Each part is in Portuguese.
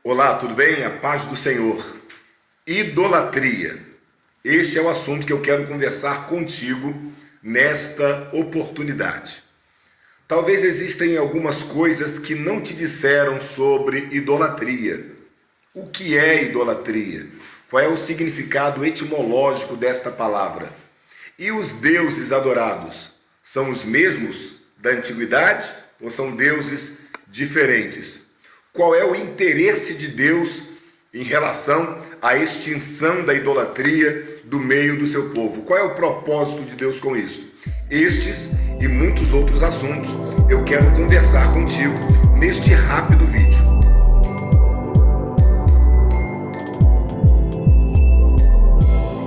Olá, tudo bem? A paz do Senhor. Idolatria. Este é o assunto que eu quero conversar contigo nesta oportunidade. Talvez existem algumas coisas que não te disseram sobre idolatria. O que é idolatria? Qual é o significado etimológico desta palavra? E os deuses adorados são os mesmos da antiguidade ou são deuses diferentes? Qual é o interesse de Deus em relação à extinção da idolatria do meio do seu povo? Qual é o propósito de Deus com isso? Estes e muitos outros assuntos eu quero conversar contigo neste rápido vídeo.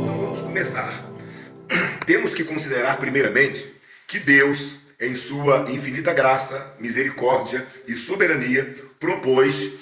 Então vamos começar. Temos que considerar primeiramente que Deus, em sua infinita graça, misericórdia e soberania, propôs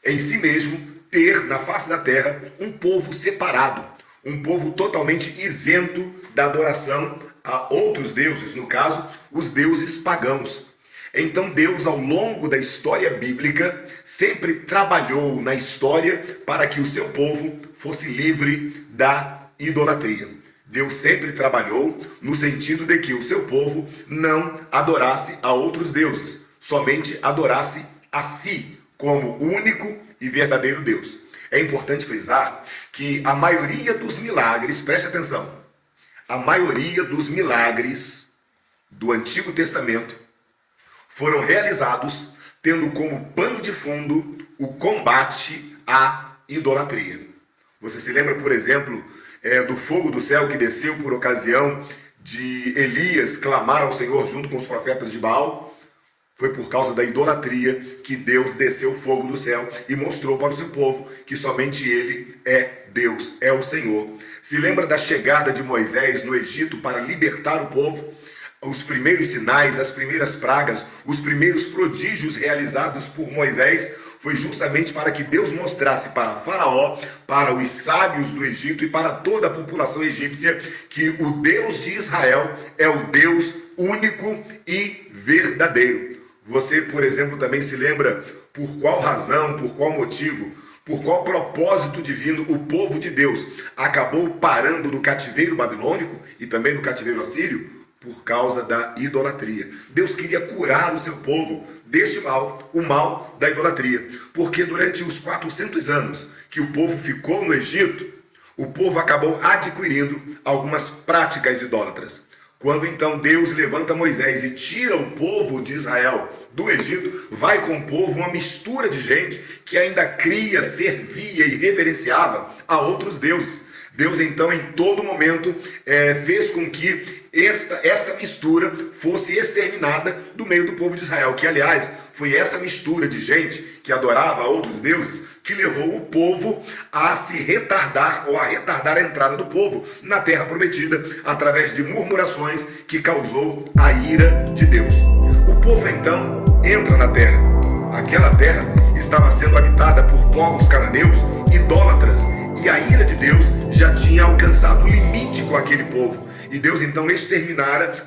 em si mesmo ter na face da terra um povo separado, um povo totalmente isento da adoração a outros deuses, no caso, os deuses pagãos. Então Deus, ao longo da história bíblica, sempre trabalhou na história para que o seu povo fosse livre da idolatria. Deus sempre trabalhou no sentido de que o seu povo não adorasse a outros deuses, somente adorasse a si como único e verdadeiro Deus. É importante frisar que a maioria dos milagres, preste atenção, a maioria dos milagres do Antigo Testamento foram realizados tendo como pano de fundo o combate à idolatria. Você se lembra, por exemplo, do fogo do céu que desceu por ocasião de Elias clamar ao Senhor junto com os profetas de Baal? Foi por causa da idolatria que Deus desceu o fogo do céu e mostrou para o seu povo que somente Ele é Deus, é o Senhor. Se lembra da chegada de Moisés no Egito para libertar o povo? Os primeiros sinais, as primeiras pragas, os primeiros prodígios realizados por Moisés foi justamente para que Deus mostrasse para Faraó, para os sábios do Egito e para toda a população egípcia que o Deus de Israel é o Deus único e verdadeiro. Você, por exemplo, também se lembra por qual razão, por qual motivo, por qual propósito divino o povo de Deus acabou parando no cativeiro babilônico e também no cativeiro assírio? Por causa da idolatria. Deus queria curar o seu povo deste mal, o mal da idolatria. Porque durante os 400 anos que o povo ficou no Egito, o povo acabou adquirindo algumas práticas idólatras. Quando então Deus levanta Moisés e tira o povo de Israel do Egito, vai com o povo uma mistura de gente que ainda cria, servia e reverenciava a outros deuses. Deus então em todo momento fez com que essa mistura fosse exterminada do meio do povo de Israel, que aliás foi essa mistura de gente que adorava a outros deuses que levou o povo a se retardar ou a retardar a entrada do povo na terra prometida através de murmurações que causou a ira de Deus. O povo então entra na terra. Aquela terra estava sendo habitada por povos cananeus idólatras e a ira de Deus já tinha alcançado o limite com aquele povo. E Deus então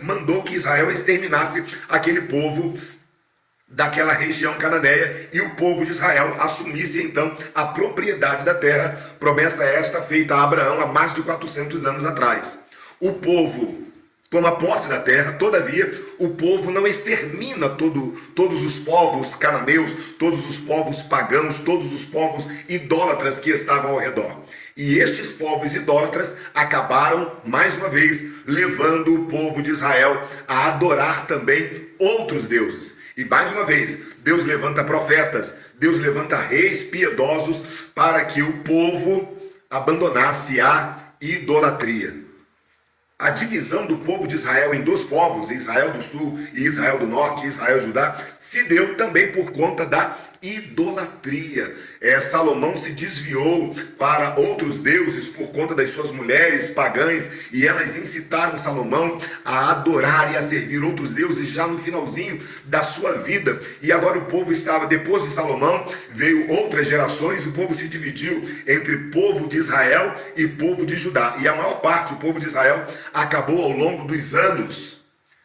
mandou que Israel exterminasse aquele povo daquela região cananeia e o povo de Israel assumisse então a propriedade da terra, promessa esta feita a Abraão há mais de 400 anos atrás. O povo toma posse da terra, todavia o povo não extermina todos os povos cananeus, todos os povos pagãos, todos os povos idólatras que estavam ao redor. E estes povos idólatras acabaram, mais uma vez, levando o povo de Israel a adorar também outros deuses. E mais uma vez, Deus levanta profetas, Deus levanta reis piedosos para que o povo abandonasse a idolatria. A divisão do povo de Israel em dois povos, Israel do Sul e Israel do Norte, Israel e Judá, se deu também por conta da idolatria. Salomão se desviou para outros deuses por conta das suas mulheres pagãs e elas incitaram Salomão a adorar e a servir outros deuses já no finalzinho da sua vida. E agora o povo estava, depois de Salomão, veio outras gerações, o povo se dividiu entre povo de Israel e povo de Judá. E a maior parte, o povo de Israel, acabou ao longo dos anos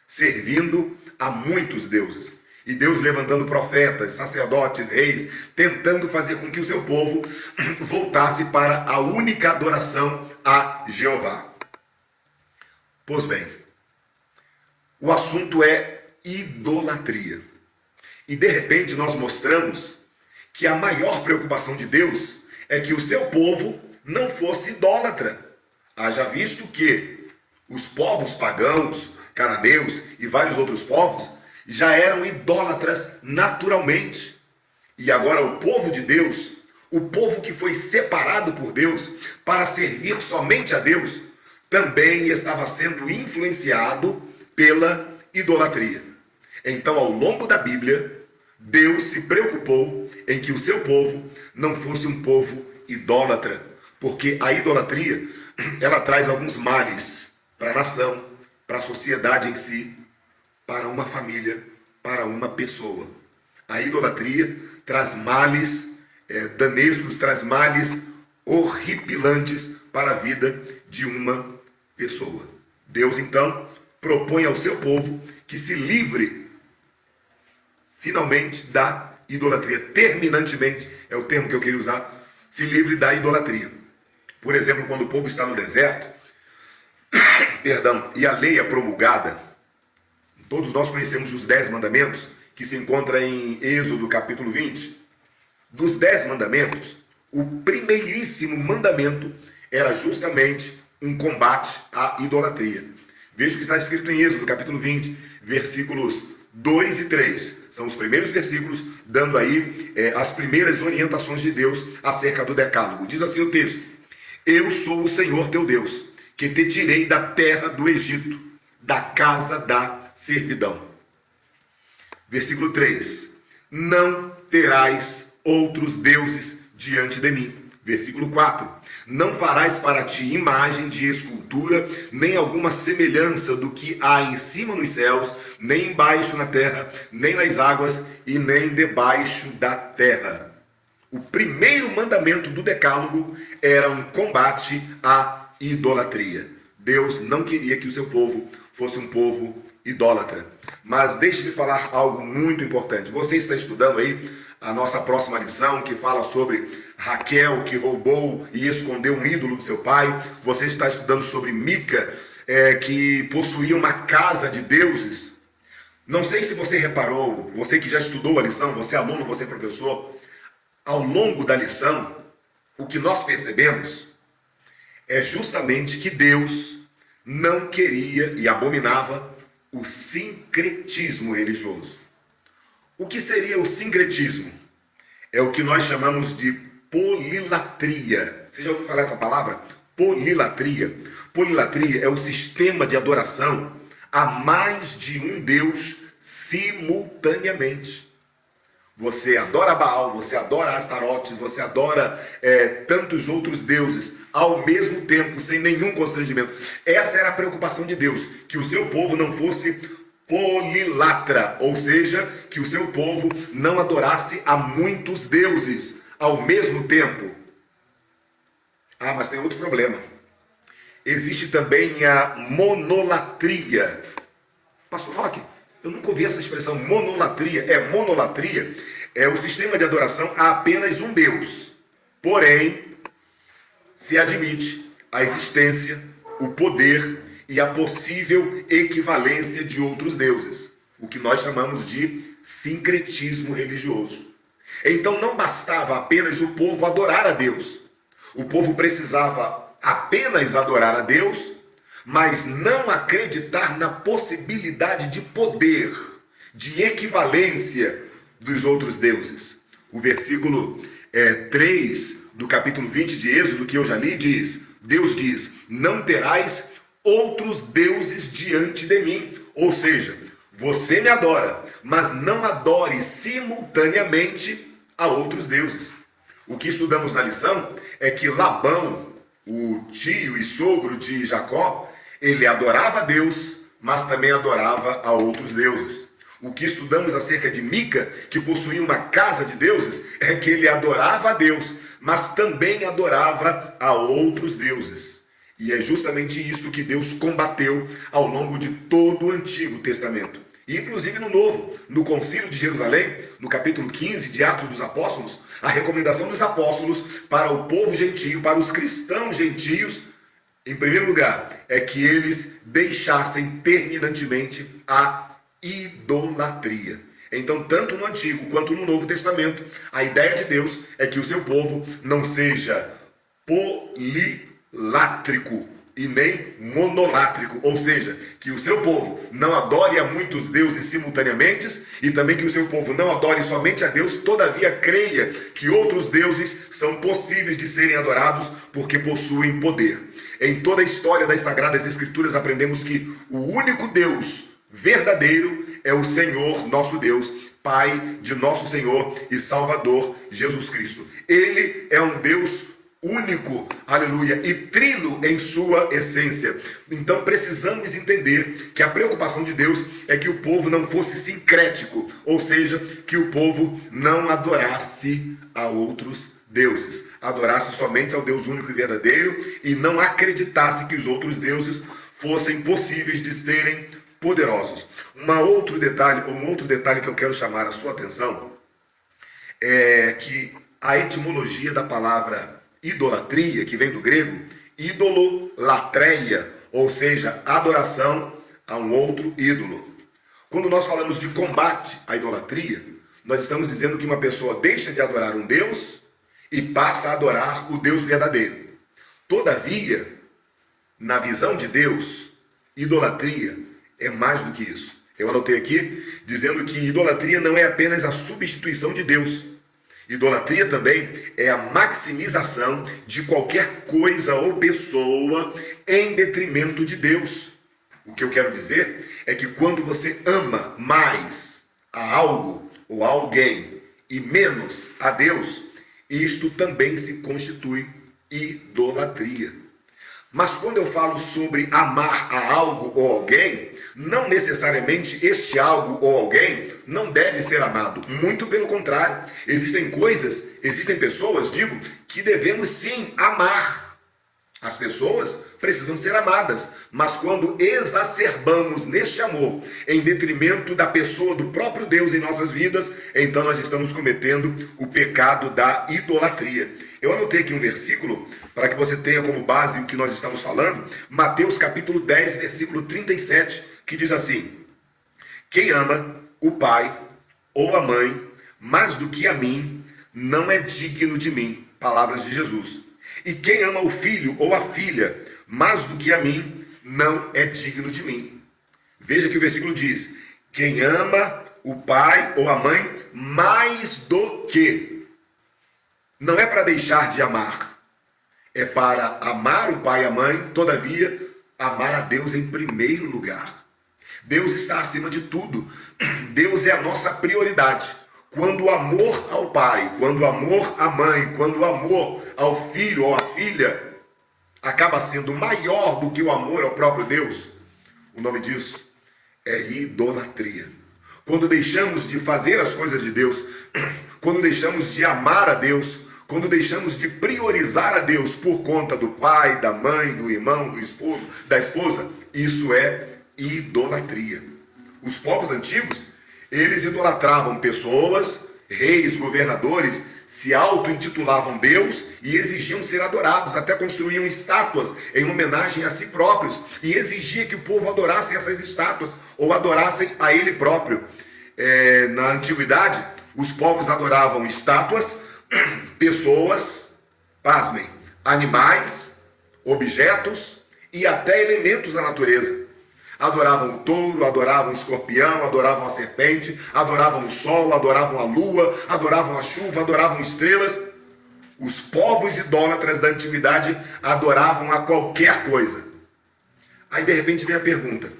servindo a muitos deuses. E Deus levantando profetas, sacerdotes, reis, tentando fazer com que o seu povo voltasse para a única adoração a Jeová. Pois bem, o assunto é idolatria. E de repente nós mostramos que a maior preocupação de Deus é que o seu povo não fosse idólatra. Haja visto que os povos pagãos, cananeus e vários outros povos já eram idólatras naturalmente. E agora o povo de Deus, o povo que foi separado por Deus para servir somente a Deus, também estava sendo influenciado pela idolatria. Então, ao longo da Bíblia, Deus se preocupou em que o seu povo não fosse um povo idólatra, porque a idolatria, ela traz alguns males para a nação, para a sociedade em si, para uma família, para uma pessoa. A idolatria traz males danescos, traz males horripilantes para a vida de uma pessoa. Deus, então, propõe ao seu povo que se livre finalmente da idolatria. Terminantemente, é o termo que eu queria usar, se livre da idolatria. Por exemplo, quando o povo está no deserto, e a lei é promulgada, todos nós conhecemos os 10 mandamentos, que se encontra em Êxodo capítulo 20. Dos 10 mandamentos, o primeiríssimo mandamento era justamente um combate à idolatria. Veja o que está escrito em Êxodo capítulo 20, versículos 2 e 3. São os primeiros versículos, dando aí as primeiras orientações de Deus acerca do decálogo. Diz assim o texto: Eu sou o Senhor teu Deus, que te tirei da terra do Egito, da casa da servidão. Versículo 3. Não terás outros deuses diante de mim. Versículo 4. Não farás para ti imagem de escultura, nem alguma semelhança do que há em cima nos céus, nem embaixo na terra, nem nas águas, e nem debaixo da terra. O primeiro mandamento do decálogo era um combate à idolatria. Deus não queria que o seu povo fosse um povo idólatra. Mas deixe-me falar algo muito importante. Você está estudando aí a nossa próxima lição, que fala sobre Raquel, que roubou e escondeu um ídolo do seu pai. Você está estudando sobre Mica, que possuía uma casa de deuses. Não sei se você reparou, você que já estudou a lição, você é aluno, você é professor, ao longo da lição, o que nós percebemos é justamente que Deus não queria e abominava o sincretismo religioso. O que seria o sincretismo? É o que nós chamamos de polilatria. Você já ouviu falar essa palavra? Polilatria. Polilatria é o sistema de adoração a mais de um Deus simultaneamente. Você adora Baal, você adora Astarote, você adora tantos outros deuses ao mesmo tempo, sem nenhum constrangimento. Essa era a preocupação de Deus, que o seu povo não fosse polilatra, ou seja, que o seu povo não adorasse a muitos deuses ao mesmo tempo. Ah, mas tem outro problema. Existe também a monolatria. Pastor Roque, eu nunca ouvi essa expressão monolatria. Monolatria é o sistema de adoração a apenas um Deus. Porém, se admite a existência, o poder e a possível equivalência de outros deuses, o que nós chamamos de sincretismo religioso. Então não bastava apenas o povo adorar a Deus. O povo precisava apenas adorar a Deus, mas não acreditar na possibilidade de poder, de equivalência dos outros deuses. O versículo 3 do capítulo 20 de Êxodo, que eu já li, diz: Deus diz, não terás outros deuses diante de mim. Ou seja, você me adora, mas não adore simultaneamente a outros deuses. O que estudamos na lição é que Labão, o tio e sogro de Jacó, ele adorava a Deus, mas também adorava a outros deuses. O que estudamos acerca de Mica, que possuía uma casa de deuses, é que ele adorava a Deus, mas também adorava a outros deuses. E é justamente isso que Deus combateu ao longo de todo o Antigo Testamento. Inclusive no Novo, no Concílio de Jerusalém, no capítulo 15 de Atos dos Apóstolos, a recomendação dos apóstolos para o povo gentio, para os cristãos gentios, em primeiro lugar, é que eles deixassem terminantemente a idolatria. Então, tanto no Antigo quanto no Novo Testamento, a ideia de Deus é que o seu povo não seja polilátrico e nem monolátrico, ou seja, que o seu povo não adore a muitos deuses simultaneamente e também que o seu povo não adore somente a Deus, todavia creia que outros deuses são possíveis de serem adorados porque possuem poder. Em toda a história das Sagradas Escrituras aprendemos que o único Deus verdadeiro é o Senhor nosso Deus, Pai de nosso Senhor e Salvador Jesus Cristo. Ele é um Deus único, aleluia, e trino em sua essência. Então precisamos entender que a preocupação de Deus é que o povo não fosse sincrético, ou seja, que o povo não adorasse a outros deuses, adorasse somente ao Deus único e verdadeiro e não acreditasse que os outros deuses fossem possíveis de serem poderosos. Um outro detalhe que eu quero chamar a sua atenção é que a etimologia da palavra idolatria, que vem do grego, idolatreia, ou seja, adoração a um outro ídolo. Quando nós falamos de combate à idolatria, nós estamos dizendo que uma pessoa deixa de adorar um Deus e passa a adorar o Deus verdadeiro. Todavia, na visão de Deus, idolatria é mais do que isso. Eu anotei aqui dizendo que idolatria não é apenas a substituição de Deus. Idolatria também é a maximização de qualquer coisa ou pessoa em detrimento de Deus. O que eu quero dizer é que quando você ama mais a algo ou a alguém e menos a Deus, isto também se constitui idolatria. Mas quando eu falo sobre amar a algo ou alguém, não necessariamente este algo ou alguém não deve ser amado. Muito pelo contrário. Existem pessoas, que devemos sim amar. As pessoas precisam ser amadas. Mas quando exacerbamos neste amor em detrimento da pessoa, do próprio Deus em nossas vidas, então nós estamos cometendo o pecado da idolatria. Eu anotei aqui um versículo para que você tenha como base o que nós estamos falando. Mateus capítulo 10, versículo 37, que diz assim: quem ama o pai ou a mãe mais do que a mim, não é digno de mim. Palavras de Jesus. E quem ama o filho ou a filha mais do que a mim, não é digno de mim. Veja que o versículo diz: quem ama o pai ou a mãe mais do que. Não é para deixar de amar, é para amar o pai e a mãe, todavia, amar a Deus em primeiro lugar. Deus está acima de tudo. Deus é a nossa prioridade. Quando o amor ao pai, quando o amor à mãe, quando o amor ao filho ou à filha acaba sendo maior do que o amor ao próprio Deus, o nome disso é idolatria. Quando deixamos de fazer as coisas de Deus, quando deixamos de amar a Deus, quando deixamos de priorizar a Deus por conta do pai, da mãe, do irmão, do esposo, da esposa, isso é idolatria. Os povos antigos, eles idolatravam pessoas, reis, governadores, se auto-intitulavam Deus e exigiam ser adorados, até construíam estátuas em homenagem a si próprios e exigia que o povo adorasse essas estátuas ou adorassem a ele próprio. Na antiguidade, os povos adoravam estátuas, pessoas, pasmem, animais, objetos e até elementos da natureza. Adoravam o touro, adoravam o escorpião, adoravam a serpente, adoravam o sol, adoravam a lua, adoravam a chuva, adoravam estrelas. Os povos idólatras da antiguidade adoravam a qualquer coisa. Aí de repente vem a pergunta: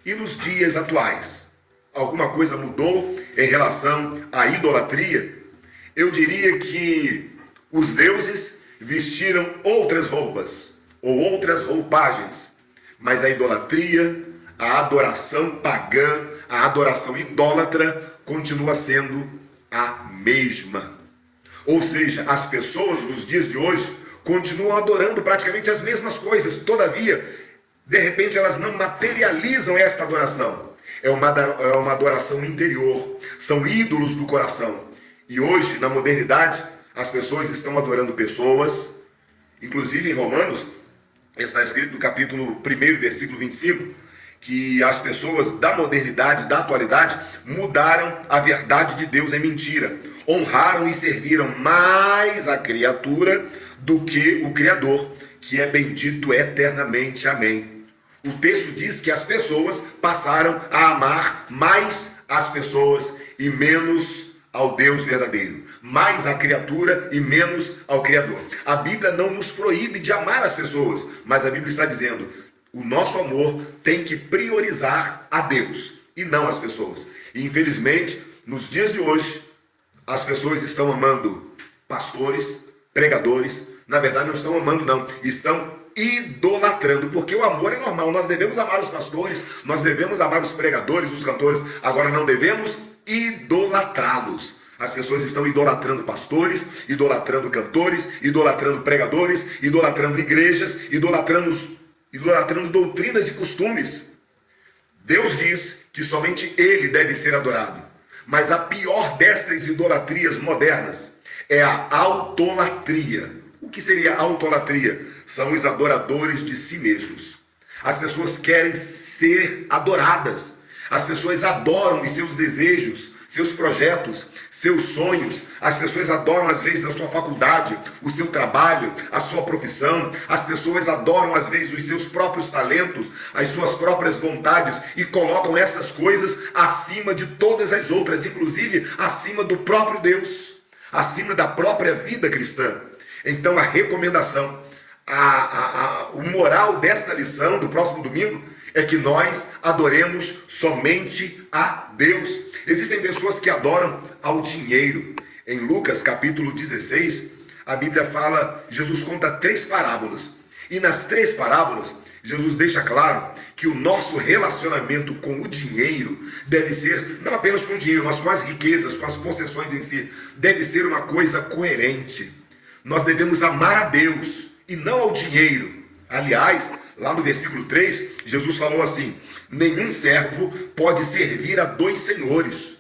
e nos dias atuais? Alguma coisa mudou em relação à idolatria? Eu diria que os deuses vestiram outras roupas ou outras roupagens, mas a idolatria, a adoração pagã, a adoração idólatra continua sendo a mesma. Ou seja, as pessoas dos dias de hoje continuam adorando praticamente as mesmas coisas, todavia, de repente elas não materializam essa adoração. é uma adoração interior, são ídolos do coração. E hoje, na modernidade, as pessoas estão adorando pessoas, inclusive em Romanos, está escrito no capítulo 1, versículo 25, que as pessoas da modernidade, da atualidade, mudaram a verdade de Deus em mentira. Honraram e serviram mais a criatura do que o Criador, que é bendito eternamente. Amém. O texto diz que as pessoas passaram a amar mais as pessoas e menos ao Deus verdadeiro. Mais a criatura e menos ao Criador. A Bíblia não nos proíbe de amar as pessoas, mas a Bíblia está dizendo: o nosso amor tem que priorizar a Deus e não as pessoas. E infelizmente, nos dias de hoje, as pessoas estão amando pastores, pregadores. Na verdade, não estão amando, não. Estão idolatrando, porque o amor é normal. Nós devemos amar os pastores, nós devemos amar os pregadores, os cantores. Agora, não devemos idolatrá-los. As pessoas estão idolatrando pastores, idolatrando cantores, idolatrando pregadores, idolatrando igrejas, idolatrando doutrinas e costumes. Deus diz que somente Ele deve ser adorado. Mas a pior destas idolatrias modernas é a autolatria. O que seria autolatria? São os adoradores de si mesmos. As pessoas querem ser adoradas. As pessoas adoram os seus desejos, seus projetos, seus sonhos. As pessoas adoram às vezes a sua faculdade, o seu trabalho, a sua profissão. As pessoas adoram às vezes os seus próprios talentos, as suas próprias vontades e colocam essas coisas acima de todas as outras, inclusive acima do próprio Deus, acima da própria vida cristã. Então a recomendação, o moral desta lição do próximo domingo é que nós adoremos somente a Deus. Existem pessoas que adoram ao dinheiro. Em Lucas capítulo 16, a Bíblia fala, Jesus conta 3 parábolas. E nas 3 parábolas, Jesus deixa claro que o nosso relacionamento com o dinheiro deve ser, não apenas com o dinheiro, mas com as riquezas, com as possessões em si, deve ser uma coisa coerente. Nós devemos amar a Deus e não ao dinheiro. Aliás, lá no versículo 3, Jesus falou assim: nenhum servo pode servir a 2 senhores,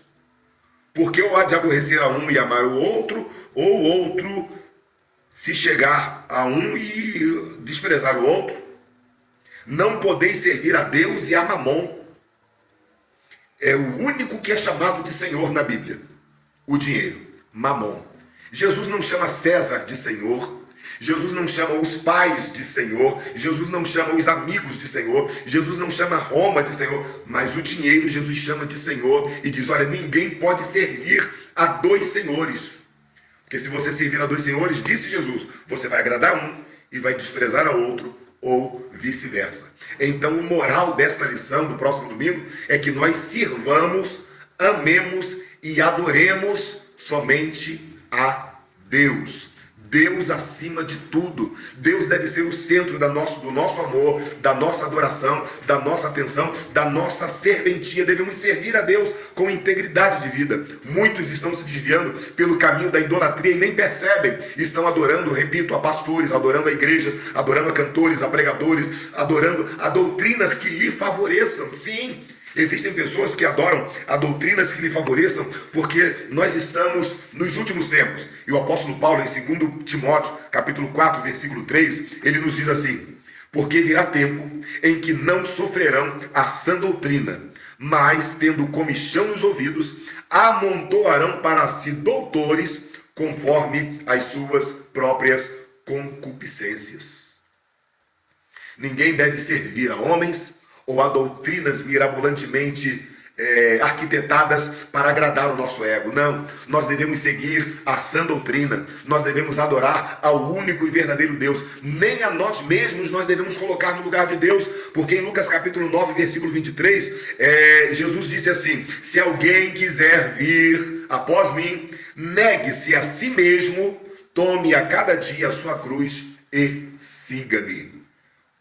porque ou há de aborrecer a um e amar o outro, ou o outro se chegar a um e desprezar o outro. Não podeis servir a Deus e a Mamon. É o único que é chamado de Senhor na Bíblia, o dinheiro, Mamon. Jesus não chama César de Senhor. Jesus não chama os pais de Senhor, Jesus não chama os amigos de Senhor, Jesus não chama Roma de Senhor, mas o dinheiro Jesus chama de Senhor e diz: olha, ninguém pode servir a 2 senhores, porque se você servir a 2 senhores, disse Jesus, você vai agradar um e vai desprezar a outro, ou vice-versa. Então o moral dessa lição do próximo domingo é que nós sirvamos, amemos e adoremos somente a Deus. Deus acima de tudo. Deus deve ser o centro do nosso amor, da nossa adoração, da nossa atenção, da nossa serventia. Devemos servir a Deus com integridade de vida. Muitos estão se desviando pelo caminho da idolatria e nem percebem. Estão adorando, repito, a pastores, adorando a igrejas, adorando a cantores, a pregadores, adorando a doutrinas que lhe favoreçam. Sim, existem pessoas que adoram a doutrinas que lhe favoreçam, porque nós estamos nos últimos tempos. E o apóstolo Paulo, em 2 Timóteo, capítulo 4, versículo 3, ele nos diz assim: porque virá tempo em que não sofrerão a sã doutrina, mas, tendo comichão nos ouvidos, amontoarão para si doutores, conforme as suas próprias concupiscências. Ninguém deve servir a homens ou a doutrinas mirabolantemente arquitetadas para agradar o nosso ego. Não, nós devemos seguir a sã doutrina, nós devemos adorar ao único e verdadeiro Deus. Nem a nós mesmos nós devemos colocar no lugar de Deus, porque em Lucas capítulo 9, versículo 23, Jesus disse assim: se alguém quiser vir após mim, negue-se a si mesmo, tome a cada dia a sua cruz e siga-me.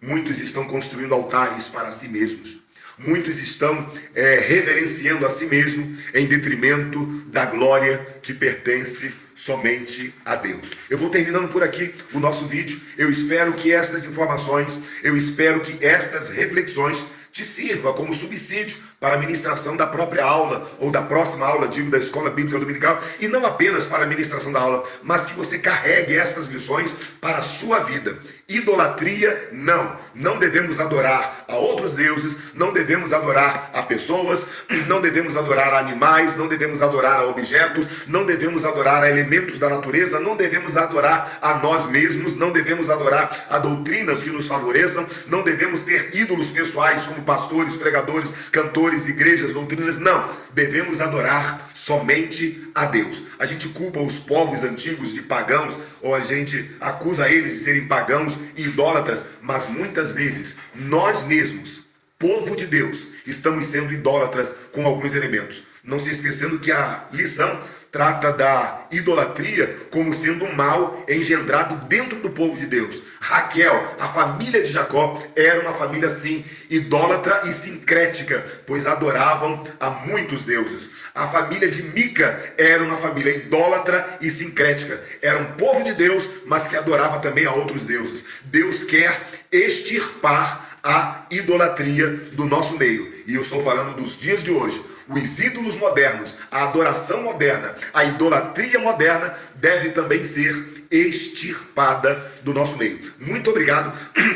Muitos estão construindo altares para si mesmos. Muitos estão reverenciando a si mesmo em detrimento da glória que pertence somente a Deus. Eu vou terminando por aqui o nosso vídeo. Eu espero que estas informações, eu espero que estas reflexões te sirvam como subsídio para a ministração da própria aula, ou da próxima aula, digo, da escola bíblica dominical, e não apenas para a ministração da aula, mas que você carregue essas lições para a sua vida. Idolatria, não. Não devemos adorar a outros deuses, não devemos adorar a pessoas, não devemos adorar a animais, não devemos adorar a objetos, não devemos adorar a elementos da natureza, não devemos adorar a nós mesmos, não devemos adorar a doutrinas que nos favoreçam, não devemos ter ídolos pessoais como pastores, pregadores, cantores, igrejas, doutrinas, não. Devemos adorar somente a Deus. A gente culpa os povos antigos de pagãos, ou a gente acusa eles de serem pagãos e idólatras, mas muitas vezes nós mesmos, povo de Deus, estamos sendo idólatras com alguns elementos. Não se esquecendo que a lição trata da idolatria como sendo um mal engendrado dentro do povo de Deus. Raquel, a família de Jacó, era uma família sim idólatra e sincrética, pois adoravam a muitos deuses. A família de Mica era uma família idólatra e sincrética. Era um povo de Deus, mas que adorava também a outros deuses. Deus quer extirpar a idolatria do nosso meio. E eu estou falando dos dias de hoje. Os ídolos modernos, a adoração moderna, a idolatria moderna deve também ser extirpada do nosso meio. Muito obrigado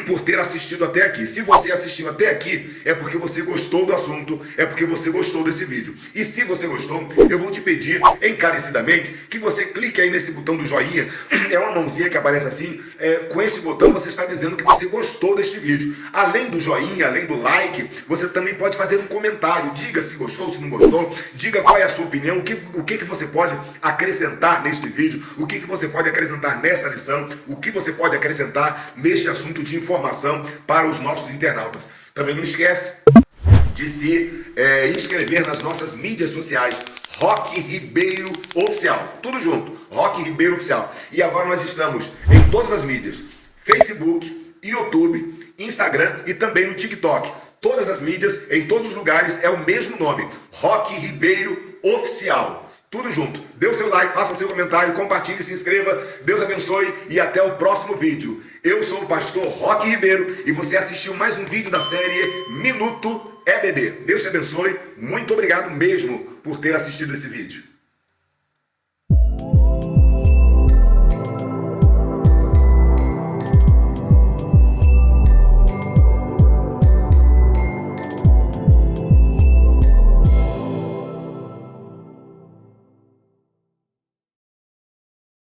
por ter assistido até aqui. Se você assistiu até aqui, é porque você gostou do assunto, é porque você gostou desse vídeo. E se você gostou, eu vou te pedir encarecidamente que você clique aí nesse botão do joinha. É uma mãozinha que aparece assim. Com esse botão você está dizendo que você gostou deste vídeo. Além do joinha, além do like, você também pode fazer um comentário. Diga se gostou, se não gostou. Diga qual é a sua opinião, o que você pode acrescentar neste vídeo, o que você pode acrescentar nesta lição, o que você pode acrescentar neste assunto de informação para os nossos internautas. Também não esquece de se inscrever nas nossas mídias sociais, Roque Ribeiro Oficial, tudo junto, Roque Ribeiro Oficial. E agora nós estamos em todas as mídias, Facebook, YouTube, Instagram e também no TikTok. Todas as mídias, em todos os lugares, é o mesmo nome, Roque Ribeiro Oficial. Tudo junto. Dê o seu like, faça o seu comentário, compartilhe, se inscreva. Deus abençoe e até o próximo vídeo. Eu sou o pastor Roque Ribeiro e você assistiu mais um vídeo da série Minuto EBD. Deus te abençoe. Muito obrigado mesmo por ter assistido esse vídeo.